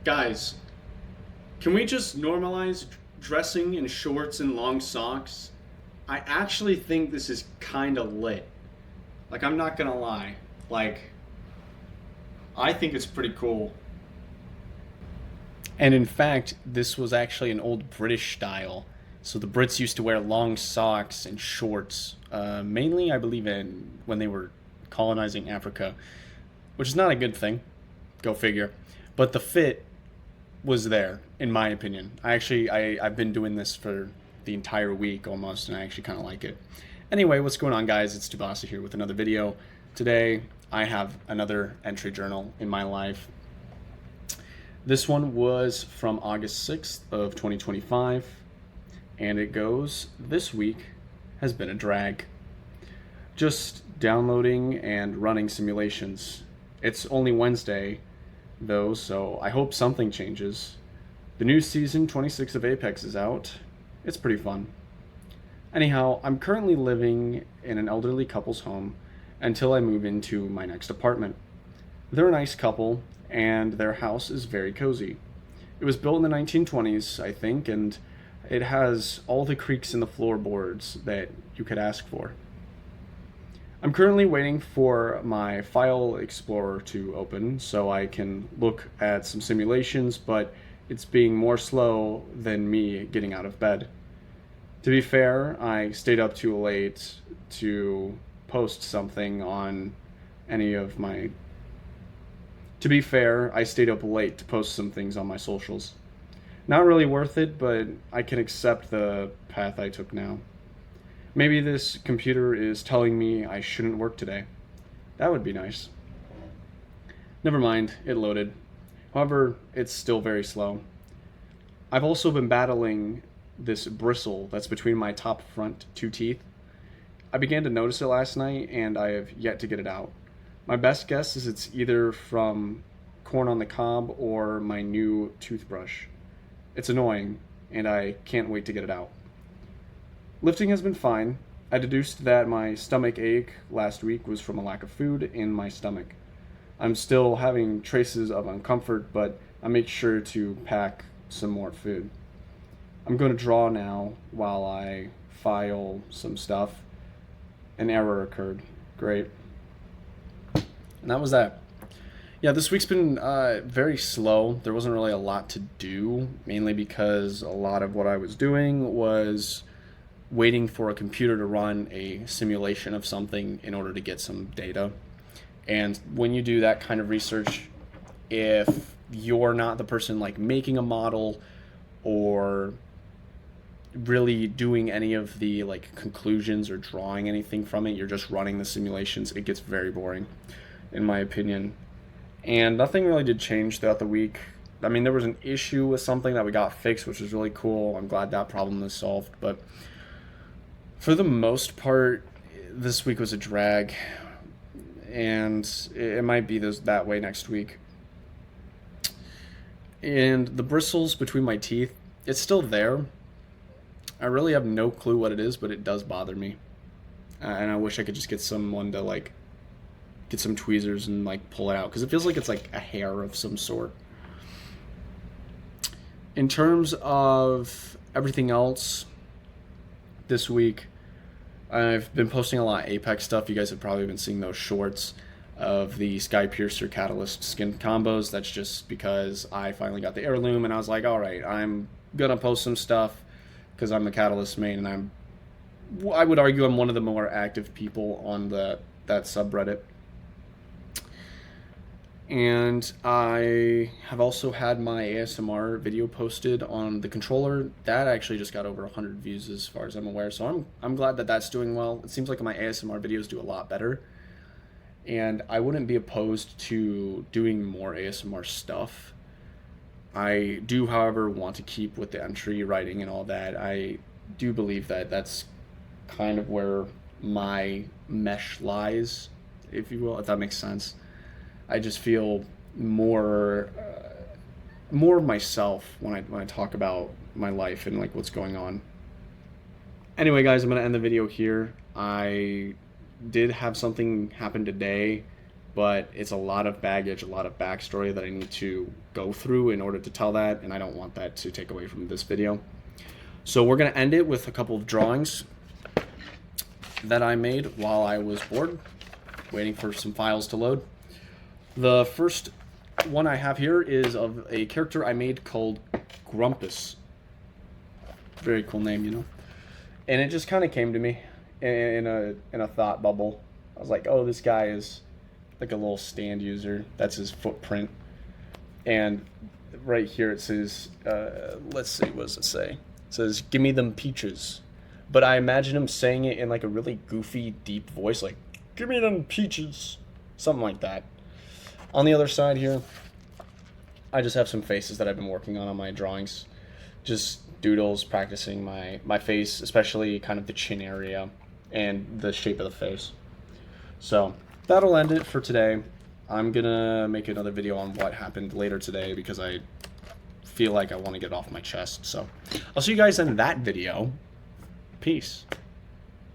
Guys, can we just normalize dressing in shorts and long socks? I actually think this is kind of lit. Like, I'm not gonna lie. Like, I think it's pretty cool. And in fact, this was actually an old British style. So the Brits used to wear long socks and shorts, mainly, I believe, in when they were colonizing Africa, which is not a good thing. Go figure. But the fit was there, in my opinion. I've been doing this for the entire week almost, and I actually kind of like it. Anyway, what's going on, guys? It's Tsubasa here with another video. Today, I have another entry journal in my life. This one was from August 6th of 2025, and it goes, "This week has been a drag. Just downloading and running simulations. It's only Wednesday, though, so I hope something changes. The new season 26 of Apex is out. It's pretty fun. Anyhow, I'm currently living in an elderly couple's home until I move into my next apartment. They're a nice couple, and their house is very cozy. It was built in the 1920s, I think, and it has all the creaks in the floorboards that you could ask for. I'm currently waiting for my file explorer to open so I can look at some simulations, but it's being more slow than me getting out of bed. To be fair, I stayed up too late to post something on any of my... To be fair, I stayed up late to post some things on my socials. Not really worth it, but I can accept the path I took now. Maybe this computer is telling me I shouldn't work today. That would be nice. Never mind, it loaded. However, it's still very slow. I've also been battling this bristle that's between my top front two teeth. I began to notice it last night, and I have yet to get it out. My best guess is it's either from corn on the cob or my new toothbrush. It's annoying, and I can't wait to get it out. Lifting has been fine. I deduced that my stomach ache last week was from a lack of food in my stomach. I'm still having traces of uncomfort, but I make sure to pack some more food. I'm going to draw now while I file some stuff. An error occurred. Great. And that was that. Yeah, this week's been very slow. There wasn't really a lot to do, mainly because a lot of what I was doing was waiting for a computer to run a simulation of something in order to get some data. And when you do that kind of research, if you're not the person like making a model or really doing any of the like conclusions or drawing anything from it, you're just running the simulations, it gets very boring, in my opinion. And nothing really did change throughout the week. I mean, there was an issue with something that we got fixed, which was really cool. I'm glad that problem is solved. But for the most part, this week was a drag. And it might be that way next week. And the bristles between my teeth, it's still there. I really have no clue what it is, but it does bother me. And I wish I could just get someone to like get some tweezers and like pull it out, because it feels like it's like a hair of some sort. In terms of everything else this week, I've been posting a lot of Apex stuff. You guys have probably been seeing those shorts of the Sky Piercer Catalyst skin combos. That's just because I finally got the heirloom and I was like, all right, I'm gonna post some stuff because I'm a Catalyst main, and I would argue I'm one of the more active people on that subreddit. And I have also had my ASMR video posted on the controller. That actually just got over 100 views as far as I'm aware, so I'm glad that that's doing well. It seems like my ASMR videos do a lot better, and I wouldn't be opposed to doing more ASMR stuff. I do, however, want to keep with the entry writing and all that. I do believe that that's kind of where my mesh lies, if you will, if that makes sense. I just feel more myself when I talk about my life and like what's going on. Anyway, guys, I'm gonna end the video here. I did have something happen today but it's a lot of baggage, a lot of backstory that I need to go through in order to tell that, and I don't want that to take away from this video. So we're going to end it with a couple of drawings that I made while I was bored, waiting for some files to load. The first one I have here is of a character I made called Grumpus. Very cool name, you know. And it just kind of came to me in a thought bubble. I was like, oh, this guy is like a little stand user. That's his footprint. And right here it says, let's see, what does it say? It says, give me them peaches. But I imagine him saying it in like a really goofy, deep voice, like, give me them peaches. Something like that. On the other side here, I just have some faces that I've been working on my drawings. Just doodles, practicing my face, especially kind of the chin area and the shape of the face. So that'll end it for today. I'm gonna make another video on what happened later today because I feel like I want to get it off my chest. So I'll see you guys in that video. Peace.